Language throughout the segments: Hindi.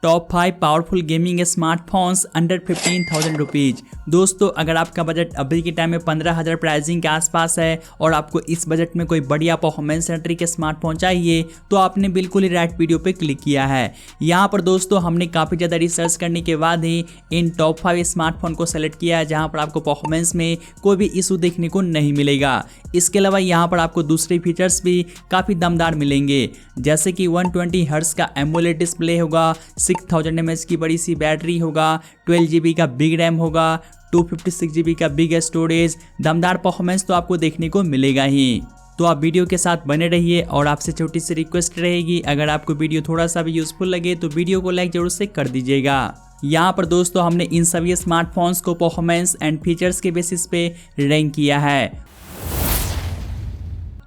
Top 5 powerful gaming smartphones under 15,000 rupees. दोस्तों अगर आपका बजट अभी के टाइम में 15,000 प्राइसिंग के आसपास है और आपको इस बजट में कोई बढ़िया परफॉर्मेंस सेंट्रिक के स्मार्टफोन चाहिए तो आपने बिल्कुल ही राइट वीडियो पे क्लिक किया है। यहाँ पर दोस्तों हमने काफ़ी ज़्यादा रिसर्च करने के बाद ही इन टॉप 5 स्मार्टफोन को सेलेक्ट किया है जहाँ पर आपको परफॉर्मेंस में कोई भी इशू देखने को नहीं मिलेगा। इसके अलावा यहाँ पर आपको दूसरे फीचर्स भी काफ़ी दमदार मिलेंगे, जैसे कि 120 हर्ट्ज का एमोलेड डिस्प्ले होगा, 6000 mAh की बड़ी सी बैटरी होगा, 12 GB का बिग रैम होगा, 256 GB का बिग स्टोरेज। दमदार परफॉर्मेंस तो आपको देखने को मिलेगा ही। तो आप वीडियो के साथ बने रहिए और आपसे छोटी सी रिक्वेस्ट रहेगी, अगर आपको वीडियो थोड़ा सा भी यूजफुल लगे तो वीडियो को लाइक जरूर से कर दीजिएगा। यहाँ पर दोस्तों हमने इन सभी स्मार्टफोन्स को परफॉर्मेंस एंड फीचर्स के बेसिस पे रैंक किया है।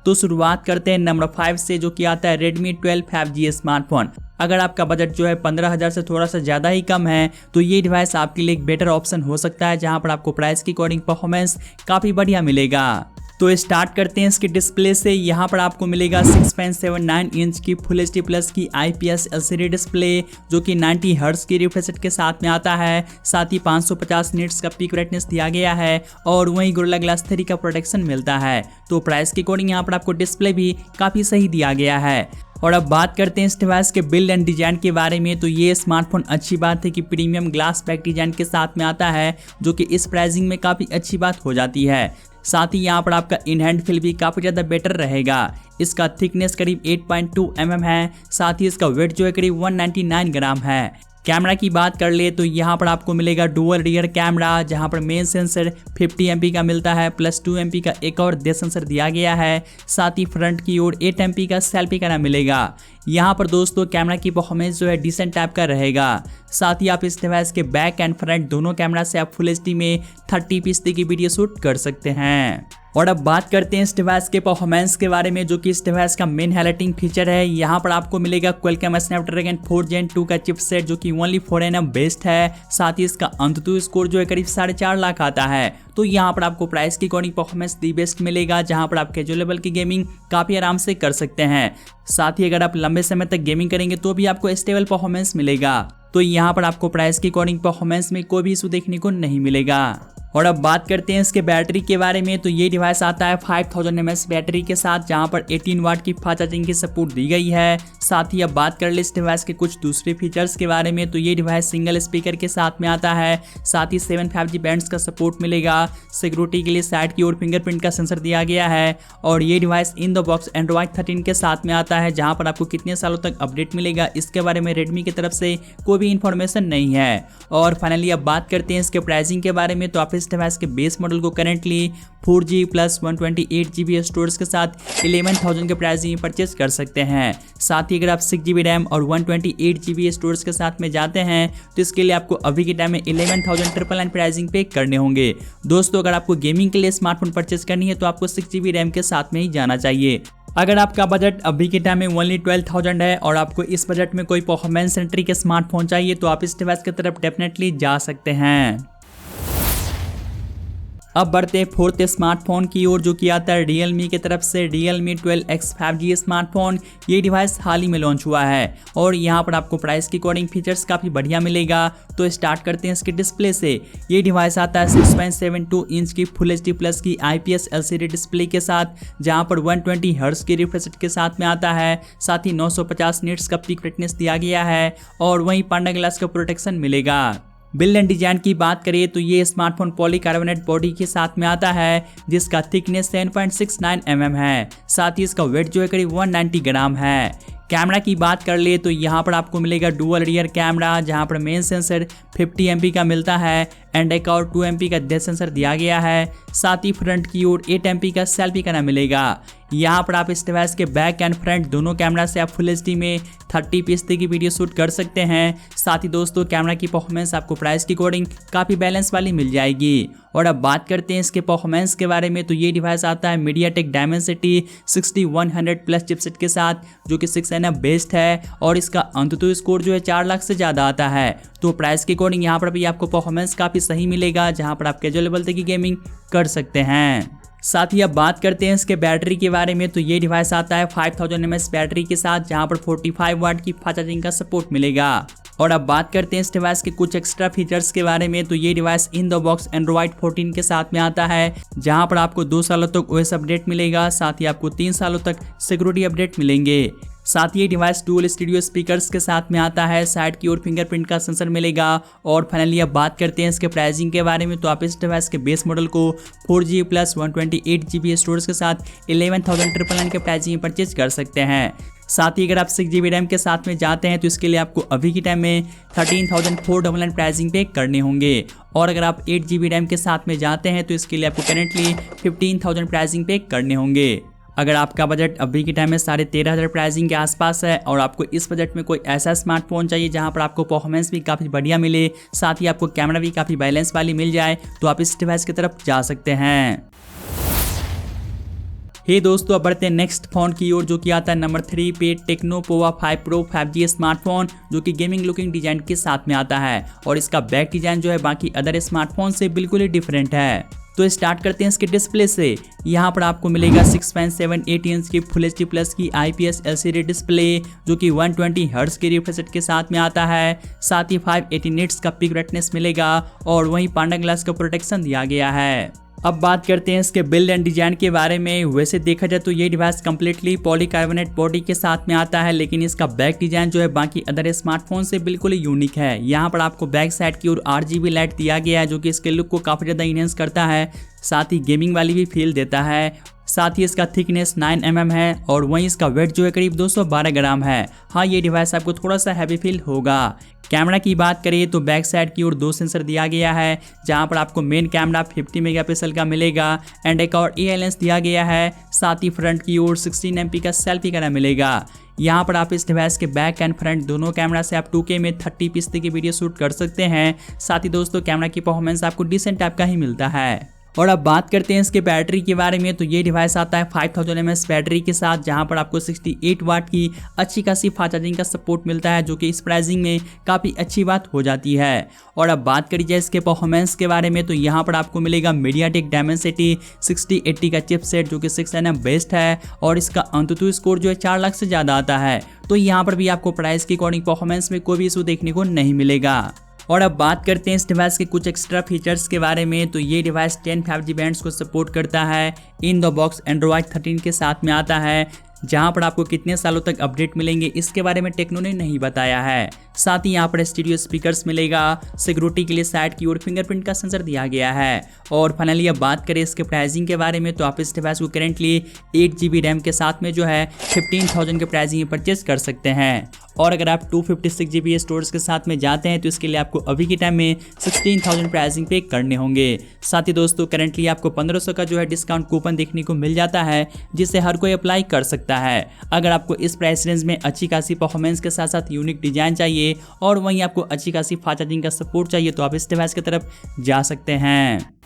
तो शुरुआत करते हैं नंबर 5 से, जो कि आता है Redmi 12 5G स्मार्टफोन। अगर आपका बजट जो है 15,000 से थोड़ा सा ज़्यादा ही कम है तो ये डिवाइस आपके लिए एक बेटर ऑप्शन हो सकता है, जहां पर आपको प्राइस की अकॉर्डिंग परफॉर्मेंस काफ़ी बढ़िया मिलेगा। तो स्टार्ट करते हैं इसके डिस्प्ले से। यहाँ पर आपको मिलेगा 6.79 इंच की फुल HD प्लस की IPS LCD डिस्प्ले, जो कि 90 हर्ट्ज की रिफ्रेश रेट के साथ में आता है। साथ ही 550 निट्स का पीक ब्राइटनेस दिया गया है और वहीं गोरिल्ला ग्लास 3 का प्रोटेक्शन मिलता है। तो प्राइस के अकॉर्डिंग यहाँ पर आपको डिस्प्ले भी काफ़ी सही दिया गया है। और अब बात करते हैं इस डिवाइस के बिल्ड एंड डिजाइन के बारे में। तो ये स्मार्टफोन अच्छी बात है कि प्रीमियम ग्लास बैक डिजाइन के साथ में आता है, जो कि इस प्राइसिंग में काफ़ी अच्छी बात हो जाती है। साथ ही यहाँ पर आपका इन हैंड फील भी काफ़ी ज़्यादा बेटर रहेगा। इसका थिकनेस करीब 8.2 mm है। साथ ही इसका वेट जो है करीब 199 ग्राम है। कैमरा की बात कर ले तो यहाँ पर आपको मिलेगा डुअल रियर कैमरा, जहाँ पर मेन सेंसर 50 MP का मिलता है, प्लस 2 MP का एक और डेप्थ सेंसर दिया गया है। साथ ही फ्रंट की ओर 8 MP का सेल्फी कैमरा मिलेगा। यहाँ पर दोस्तों कैमरा की परफॉर्मेंस जो है डिसेंट टाइप का रहेगा। साथ ही आप इस डिवाइस के बैक एंड फ्रंट दोनों कैमरा से आप फुल HD में 30p की वीडियो शूट कर सकते हैं। और अब बात करते हैं इस डिवाइस के परफॉर्मेंस के बारे में, जो कि इस डिवाइस का मेन हाइलाइटिंग फीचर है। यहाँ पर आपको मिलेगा Qualcomm Snapdragon 4 Gen 2 का चिपसेट, जो कि ओनली 4nm बेस्ड है। साथ ही इसका अंततः स्कोर जो है करीब 4.5 लाख आता है। तो यहाँ पर आपको प्राइस की अकॉर्डिंग परफॉर्मेंस दी बेस्ट मिलेगा, जहाँ पर आप कैजुअल लेवल की गेमिंग काफ़ी आराम से कर सकते हैं। साथ ही अगर आप लंबे समय तक गेमिंग करेंगे तो भी आपको स्टेबल परफॉर्मेंस मिलेगा। तो यहाँ पर आपको प्राइस की अकॉर्डिंग परफॉर्मेंस में कोई भी इशू देखने को नहीं मिलेगा। और अब बात करते हैं इसके बैटरी के बारे में। तो ये डिवाइस आता है 5000 mAh बैटरी के साथ, जहां पर 18 वाट की फास्ट चार्जिंग की सपोर्ट दी गई है। साथ ही अब बात कर ले इस डिवाइस के कुछ दूसरे फीचर्स के बारे में। तो ये डिवाइस सिंगल स्पीकर के साथ में आता है। साथ ही 7 5G बैंड्स का सपोर्ट मिलेगा। सिक्योरिटी के लिए साइड की ओर फिंगरप्रिंट का सेंसर दिया गया है। और ये device in the box Android 13 के साथ में आता है, जहाँ पर आपको कितने सालों तक अपडेट मिलेगा इसके बारे में रेडमी की तरफ से कोई भी इंफॉर्मेशन नहीं है। और फाइनली अब बात करते हैं इसके प्राइसिंग के बारे में। तो आप इस डिवाइस के बेस मॉडल को currently 4G plus 128 GB storage के साथ 11,000 के प्राइसिंग में परचेस कर सकते हैं। साथ ही अगर आप 6 GB रैम और 128 GB स्टोरेज के साथ में जाते हैं तो इसके लिए आपको अभी के टाइम में 11,999 प्राइसिंग पे करने होंगे। दोस्तों अगर आपको गेमिंग के लिए स्मार्टफोन परचेस करनी है तो आपको 6 GB रैम के साथ में ही जाना चाहिए। अगर आपका बजट अभी के टाइम में ओनली 12,000 है और आपको इस बजट में कोई परफॉर्मेंस सेंट्रिक स्मार्टफोन चाहिए तो आप इस डिवाइस की तरफ डेफिनेटली जा सकते हैं। अब बढ़ते हैं फोर्थ स्मार्टफोन की ओर, जो कि आता है Realme की तरफ से Realme 12X 5G स्मार्टफोन। ये डिवाइस हाल ही में लॉन्च हुआ है और यहाँ पर आपको प्राइस की अकॉर्डिंग फीचर्स काफ़ी बढ़िया मिलेगा। तो स्टार्ट करते हैं इसके डिस्प्ले से। ये डिवाइस आता है 6.72 इंच की फुल HD प्लस की IPS LCD डिस्प्ले के साथ, जहाँ पर 120 हर्ट्ज की रिफ्रेश रेट के साथ में आता है। साथ ही 950 निट्स का पीक ब्राइटनेस दिया गया है और वहीं पांडा ग्लास का प्रोटेक्शन मिलेगा। बिल्ड एंड डिजाइन की बात करें तो ये स्मार्टफोन पॉलीकार्बोनेट बॉडी के साथ में आता है, जिसका थिकनेस 10.69 mm है। साथ ही इसका वेट जो है करीब 190 ग्राम है। कैमरा की बात कर ले तो यहाँ पर आपको मिलेगा डुअल रियर कैमरा, जहाँ पर मेन सेंसर 50 MP का मिलता है एंड एक और 2 MP का डेप्थ सेंसर दिया गया है। साथ ही फ्रंट की ओर 8 MP का सेल्फी कैमरा मिलेगा। यहाँ पर आप इस डिवाइस के बैक एंड फ्रंट दोनों कैमरा से आप फुल HD में 30p की वीडियो शूट कर सकते हैं। साथ ही दोस्तों कैमरा की परफॉर्मेंस आपको प्राइस की अकॉर्डिंग काफ़ी बैलेंस वाली मिल जाएगी। और अब बात करते हैं इसके परफॉर्मेंस के बारे में। तो ये डिवाइस आता है MediaTek Dimensity 6100 प्लस चिपसेट के साथ, जो कि 6nm बेस्ड है और इसका अंततः स्कोर जो है 4 लाख से ज़्यादा आता है। तो प्राइस के अकॉर्डिंग यहाँ पर भी आपको परफॉर्मेंस काफ़ी सही मिलेगा, जहाँ पर आप कैजुअल लेवल तक की गेमिंग कर सकते हैं। साथ ही अब बात करते हैं इसके बैटरी के बारे में, तो ये डिवाइस आता है 5000 mAh बैटरी के साथ, जहां पर 45 वाट की फास्ट चार्जिंग का सपोर्ट मिलेगा। और अब बात करते हैं इस डिवाइस के कुछ एक्स्ट्रा फीचर्स के बारे में, तो ये device in the box Android 14 के साथ में आता है, जहां पर आपको 2 सालों तक OS अपडेट मिलेगा, साथ ही आपको 3 सालों तक सिक्योरिटी अपडेट मिलेंगे। साथ ही ये डिवाइस डुअल स्टूडियो स्पीकर्स के साथ में आता है, साइड की ओर फिंगरप्रिंट का सेंसर मिलेगा। और फाइनली अब बात करते हैं इसके प्राइसिंग के बारे में, तो आप इस डिवाइस के बेस मॉडल को 4G प्लस 128GB स्टोरेज के साथ 11,999 के प्राइसिंग में परचेज कर सकते हैं। साथ ही अगर आप 6GB रैम के साथ में जाते हैं तो इसके लिए आपको अभी के टाइम में 13,499 प्राइसिंग पे करने होंगे। और अगर आप 8GB रैम के साथ में जाते हैं तो इसके लिए आपको करेंटली 15,000 प्राइसिंग पे करने होंगे। अगर आपका बजट अभी के टाइम में 13,500 प्राइसिंग के आसपास है और आपको इस बजट में कोई ऐसा स्मार्टफोन चाहिए जहां पर आपको परफॉर्मेंस भी काफ़ी बढ़िया मिले, साथ ही आपको कैमरा भी काफ़ी बैलेंस वाली मिल जाए, तो आप इस डिवाइस की तरफ जा सकते हैं। हे दोस्तों, अब बढ़ते हैं नेक्स्ट फोन की ओर, जो कि आता है नंबर 3 पे techno Pova 5 pro 5G smartphone, जो कि गेमिंग लुकिंग डिजाइन के साथ में आता है। और इसका बैक डिजाइन जो है बाकी अदर स्मार्टफोन से बिल्कुल ही डिफरेंट है। तो स्टार्ट करते हैं इसके डिस्प्ले से। यहाँ पर आपको मिलेगा 6.78 इंच की फुल HD प्लस की IPS LCD डिस्प्ले, जो कि 120 हर्ट्ज के रिफ्रेश रेट के साथ में आता है। साथ ही 580 निट्स का पिक ब्राइटनेस मिलेगा और वहीं पांडा ग्लास का प्रोटेक्शन दिया गया है। अब बात करते हैं इसके बिल्ड एंड डिजाइन के बारे में। वैसे देखा जाए तो ये डिवाइस कम्प्लीटली पॉलीकार्बोनेट बॉडी के साथ में आता है, लेकिन इसका बैक डिजाइन जो है बाकी अदर स्मार्टफोन से बिल्कुल यूनिक है। यहाँ पर आपको बैक साइड की ओर RGB लाइट दिया गया है, जो कि इसके लुक को काफी ज्यादा इनहेंस करता है, साथ ही गेमिंग वाली भी फील देता है। साथ ही इसका थिकनेस 9 mm है और वहीं इसका वेट जो है करीब 212 ग्राम है। हाँ, ये डिवाइस आपको थोड़ा सा हैवी फील होगा। कैमरा की बात करें तो बैक साइड की ओर 2 सेंसर दिया गया है, जहां पर आपको मेन कैमरा 50 मेगापिक्सल का मिलेगा एंड एक और AI लेंस दिया गया है। साथ ही फ्रंट की ओर 16 MP का सेल्फी कैमरा मिलेगा। यहाँ पर आप इस डिवाइस के बैक एंड फ्रंट दोनों कैमरा से आप 2K में 30p की वीडियो शूट कर सकते हैं। साथ ही दोस्तों, कैमरा की परफॉर्मेंस आपको डिसेंट टाइप का ही मिलता है। और अब बात करते हैं इसके बैटरी के बारे में, तो ये डिवाइस आता है 5000 mAh बैटरी के साथ, जहां पर आपको 68 वाट की अच्छी खासी फास्ट चार्जिंग का सपोर्ट मिलता है, जो कि इस प्राइसिंग में काफ़ी अच्छी बात हो जाती है। और अब बात करी जाए इसके परफॉर्मेंस के बारे में, तो यहाँ पर आपको मिलेगा मीडियाटेक डायमेंसिटी 6080 का चिपसेट, जो कि 6nm बेस्ड है और इसका अंतुतु स्कोर जो है 4 लाख से ज़्यादा आता है। तो यहाँ पर भी आपको प्राइस के अकॉर्डिंग परफॉर्मेंस में कोई भी इशू देखने को नहीं मिलेगा। और अब बात करते हैं इस डिवाइस के कुछ एक्स्ट्रा फीचर्स के बारे में, तो ये डिवाइस 10 5G बैंड्स को सपोर्ट करता है। इन द बॉक्स एंड्रॉइड 13 के साथ में आता है, जहां पर आपको कितने सालों तक अपडेट मिलेंगे इसके बारे में टेक्नो ने नहीं बताया है। साथ ही यहाँ पर स्टीरियो स्पीकर्स मिलेगा। सिक्योरिटी के लिए साइड की ओर फिंगरप्रिंट का सेंसर दिया गया है। और फाइनली अब बात करें इसके प्राइसिंग के बारे में, तो आप इस डिवाइस को करेंटली 8GB रैम के साथ में जो है 15,000 के प्राइसिंग में परचेज कर सकते हैं। और अगर आप 256GB स्टोरेज के साथ में जाते हैं तो इसके लिए आपको अभी के टाइम में 16,000 प्राइसिंग पे करने होंगे। साथ ही दोस्तों, करेंटली आपको 1500 का जो है डिस्काउंट कूपन देखने को मिल जाता है, जिसे हर कोई अप्लाई कर सकता है। अगर आपको इस प्राइस रेंज में अच्छी खासी परफॉर्मेंस के साथ साथ यूनिक डिजाइन चाहिए और वहीं आपको अच्छी खासी फास्ट चार्जिंग का सपोर्ट चाहिए, तो आप इस डिवाइस की तरफ जा सकते हैं।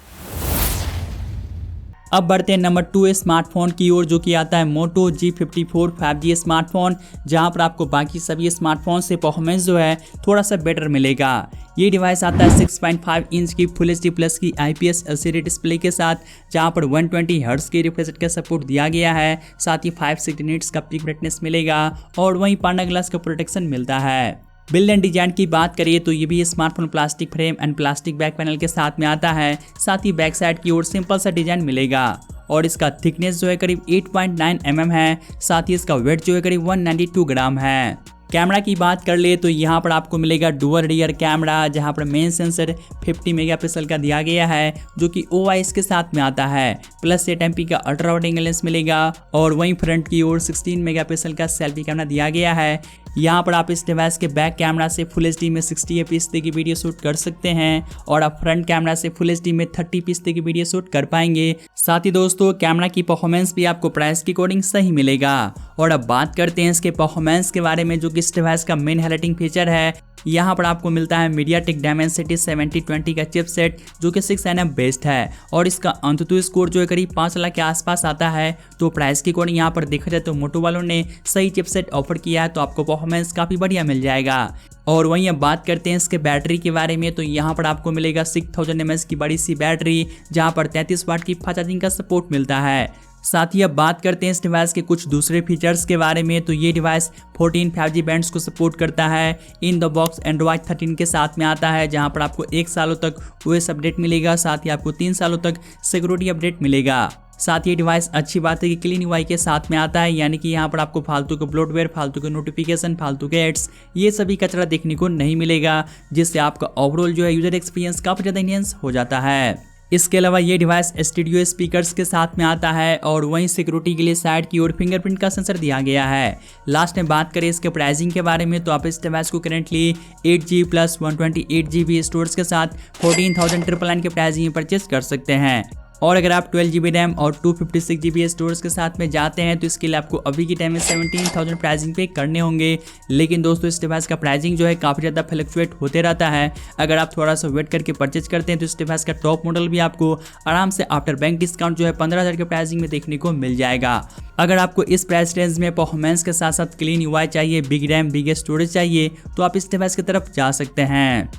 अब बढ़ते हैं नंबर 2 स्मार्टफोन की ओर, जो कि आता है मोटो G54 5G स्मार्टफोन, जहां पर आपको बाकी सभी स्मार्टफोन से परफॉर्मेंस जो है थोड़ा सा बेटर मिलेगा। ये डिवाइस आता है 6.5 इंच की फुल HD प्लस की IPS LCD डिस्प्ले के साथ, जहां पर 120 हर्ट्ज के रिफ्रेश रेट का सपोर्ट दिया गया है। साथ ही 560 निट्स का पिक ब्राइटनेस मिलेगा और वहीं पांडा ग्लास का प्रोटेक्शन मिलता है। बिल्ड एंड डिजाइन की बात करिए तो ये भी smartphone plastic frame and plastic back panel के साथ में आता है। साथ ही बैक साइड की ओर सिंपल सा डिजाइन मिलेगा और इसका थिकनेस जो है करीब 8.9 mm है। साथ ही इसका वेट जो है करीब 192 ग्राम है। कैमरा की बात कर ले तो यहाँ पर आपको मिलेगा डुअल रियर कैमरा, जहाँ पर मेन सेंसर 50 मेगापिक्सल का दिया गया है, जो कि OIS के साथ में आता है। प्लस 8 MP का अल्ट्रा वाइड एंगल लेंस मिलेगा और वहीं फ्रंट की ओर 16 मेगापिक्सल का सेल्फी कैमरा दिया गया है। यहाँ पर आप इस डिवाइस के बैक कैमरा से फुल HD में 60fps की वीडियो शूट कर सकते हैं और आप फ्रंट कैमरा से फुल HD में 30fps की वीडियो शूट कर पाएंगे। साथ ही दोस्तों, कैमरा की परफॉर्मेंस भी आपको प्राइस की अकॉर्डिंग सही मिलेगा। और अब बात करते हैं इसके परफॉर्मेंस के बारे में, जो कि इस डिवाइस का मेन हाइलाइटिंग फीचर है। यहाँ पर आपको मिलता है मीडियाटेक डायमेंसिटी 7020 का चिपसेट जो कि 6nm बेस्ड है और इसका अंततः स्कोर जो है करीब 5 लाख के आसपास आता है। तो प्राइस के अकॉर्डिंग यहाँ पर देखा जाए तो मोटो वालों ने सही चिपसेट ऑफर किया है, तो आपको परफॉर्मेंस काफ़ी बढ़िया मिल जाएगा। और वहीं अब बात करते हैं इसके बैटरी के बारे में, तो यहाँ पर आपको मिलेगा 6000 mAh की बड़ी सी बैटरी जहाँ पर 33 वाट की फास्ट चार्जिंग का सपोर्ट मिलता है। साथ ही अब बात करते हैं इस डिवाइस के कुछ दूसरे फीचर्स के बारे में, तो ये डिवाइस 14 5G बैंड्स को सपोर्ट करता है। इन द बॉक्स एंड्रॉइड 13 के साथ में आता है जहां पर आपको 1 सालों तक OS अपडेट मिलेगा, साथ ही आपको 3 सालों तक सिक्योरिटी अपडेट मिलेगा। साथ ही डिवाइस अच्छी बात है कि क्लीन UI के साथ में आता है, यानी कि यहाँ पर आपको फालतू के ब्लोटवेयर, फालतू के नोटिफिकेशन, फालतू के एड्स, ये सभी कचरा देखने को नहीं मिलेगा, जिससे आपका ओवरऑल जो है यूजर एक्सपीरियंस काफ़ी ज़्यादा इनहेंस हो जाता है। इसके अलावा ये डिवाइस स्टूडियो स्पीकर्स के साथ में आता है और वहीं सिक्योरिटी के लिए साइड की ओर फिंगरप्रिंट का सेंसर दिया गया है। लास्ट में बात करें इसके प्राइसिंग के बारे में, तो आप इस डिवाइस को currently 8GB plus 128GB storage के साथ 14,999 के प्राइसिंग में परचेस कर सकते हैं। और अगर आप 12GB रैम और 256GB स्टोरेज के साथ में जाते हैं तो इसके लिए आपको अभी के टाइम में 17,000 प्राइसिंग पे करने होंगे। लेकिन दोस्तों इस डिवाइस का प्राइसिंग जो है काफ़ी ज़्यादा फ्लक्चुएट होते रहता है। अगर आप थोड़ा सा वेट करके परचेज करते हैं तो इस डिवाइस का टॉप मॉडल भी आपको आराम से आफ्टर बैंक डिस्काउंट जो है 15,000 के प्राइसिंग में देखने को मिल जाएगा। अगर आपको इस प्राइस रेंज में परफॉर्मेंस के साथ साथ क्लीन UI चाहिए, बिग रैम, बिग स्टोरेज चाहिए, तो आप इस डिवाइस की तरफ जा सकते हैं।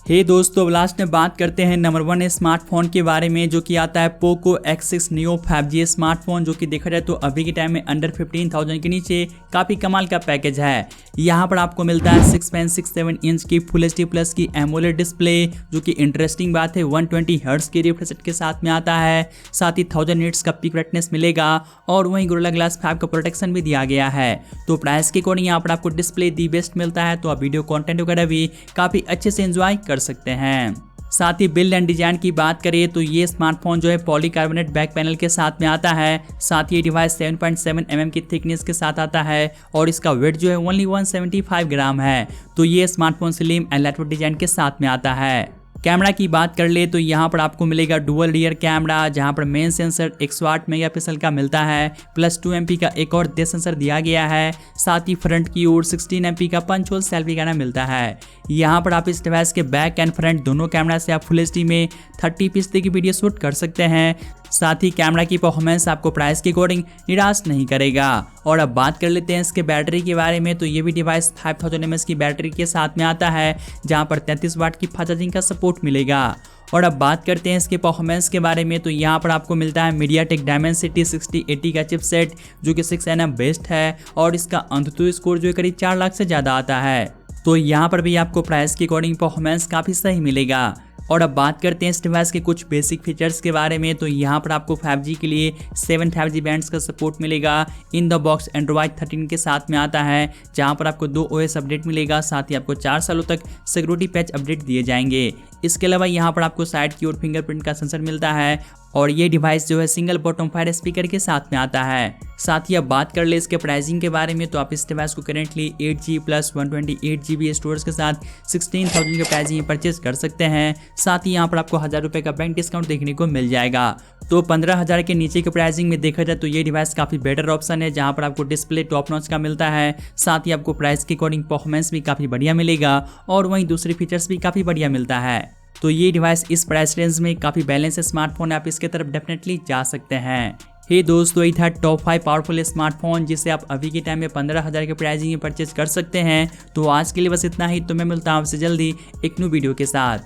हे दोस्तों, लास्ट में बात करते हैं नंबर 1 स्मार्टफोन के बारे में, जो कि आता है Poco X6 Neo 5G smartphone, जो कि देखा जाए तो अभी के टाइम में अंडर 15,000 के नीचे काफ़ी कमाल का पैकेज है। यहाँ पर आपको मिलता है 6.67 इंच की फुल HD प्लस की एमोलेड डिस्प्ले, जो कि इंटरेस्टिंग बात है 120 हर्ट्ज के रिफ्रेश रेट के साथ में आता है। साथ ही 1000 निट्स का पीक ब्राइटनेस मिलेगा और वहीं गोरिल्ला ग्लास 5 का प्रोटेक्शन भी दिया गया है। तो प्राइस के अकॉर्डिंग यहाँ पर आपको डिस्प्ले दी बेस्ट मिलता है, तो आप वीडियो कॉन्टेंट वगैरह भी काफ़ी अच्छे से एंजॉय कर सकते हैं। साथ ही बिल्ड एंड डिजाइन की बात करें तो ये स्मार्टफोन जो है पॉलीकार्बोनेट बैक पैनल के साथ में आता है। साथ ही ये डिवाइस 7.7 mm की थिकनेस के साथ आता है और इसका वेट जो है ओनली 175 ग्राम है। तो ये smartphone slim and lightweight design के साथ में आता है। कैमरा की बात कर ले तो यहाँ पर आपको मिलेगा डुअल रियर कैमरा, जहाँ पर मेन सेंसर 108 मेगापिक्सल का मिलता है, प्लस 2 MP का एक और डेप्थ सेंसर दिया गया है। साथ ही फ्रंट की ओर 16 MP का पंच होल सेल्फी कैमरा मिलता है। यहाँ पर आप इस डिवाइस के बैक एंड फ्रंट दोनों कैमरा से आप फुल HD में 30% की वीडियो शूट कर सकते हैं। साथ ही कैमरा की परफॉर्मेंस आपको प्राइस के अकॉर्डिंग निराश नहीं करेगा। और अब बात कर लेते हैं इसके बैटरी के बारे में, तो ये भी डिवाइस 5000 mAh की बैटरी के साथ में आता है, जहां पर 33 वाट की फास्ट चार्जिंग का सपोर्ट मिलेगा। और अब बात करते हैं इसके परफॉर्मेंस के बारे में, तो यहाँ पर आपको मिलता है मीडियाटेक डायमेंसिटी 6080 का चिपसेट, जो कि 6nm बेस्ड है और इसका अंततः स्कोर जो करीब 4 लाख से ज़्यादा आता है। तो यहाँ पर भी आपको प्राइस के अकॉर्डिंग परफॉर्मेंस काफ़ी सही मिलेगा। और अब बात करते हैं इस डिवाइस के कुछ बेसिक फीचर्स के बारे में, तो यहाँ पर आपको 5G के लिए 7 5G बैंड्स का सपोर्ट मिलेगा। इन द बॉक्स एंड्रॉइड 13 के साथ में आता है, जहाँ पर आपको 2 OS अपडेट मिलेगा। साथ ही आपको 4 सालों तक सिक्योरिटी पैच अपडेट दिए जाएंगे। इसके अलावा यहाँ पर आपको साइड की ओर फिंगरप्रिंट का सेंसर मिलता है और ये डिवाइस जो है सिंगल बॉटम फायर स्पीकर के साथ में आता है। साथ ही अब बात कर ले इसके प्राइसिंग के बारे में, तो आप इस डिवाइस को currently 8GB plus 128GB storage के साथ 16,000 के प्राइसिंग में परचेज कर सकते हैं। साथ ही यहाँ पर आपको 1000 रुपये का बैंक डिस्काउंट देखने को मिल जाएगा। तो 15,000 के नीचे के प्राइसिंग में देखा जाए तो ये डिवाइस काफ़ी बेटर ऑप्शन है, जहाँ पर आपको डिस्प्ले टॉप नॉच का मिलता है। साथ ही आपको प्राइस के अकॉर्डिंग परफॉर्मेंस भी काफ़ी बढ़िया मिलेगा और वहीं दूसरे फीचर्स भी काफ़ी बढ़िया मिलता है। तो ये डिवाइस इस प्राइस रेंज में काफ़ी बैलेंस स्मार्टफोन है, आप इसके तरफ डेफिनेटली जा सकते हैं। हे दोस्तों, ये था टॉप 5 पावरफुल स्मार्टफोन जिसे आप अभी के टाइम में 15,000 के प्राइसिंग में परचेज कर सकते हैं। तो आज के लिए बस इतना ही, तो मैं मिलता हूँ आपसे जल्दी एक न्यू वीडियो के साथ।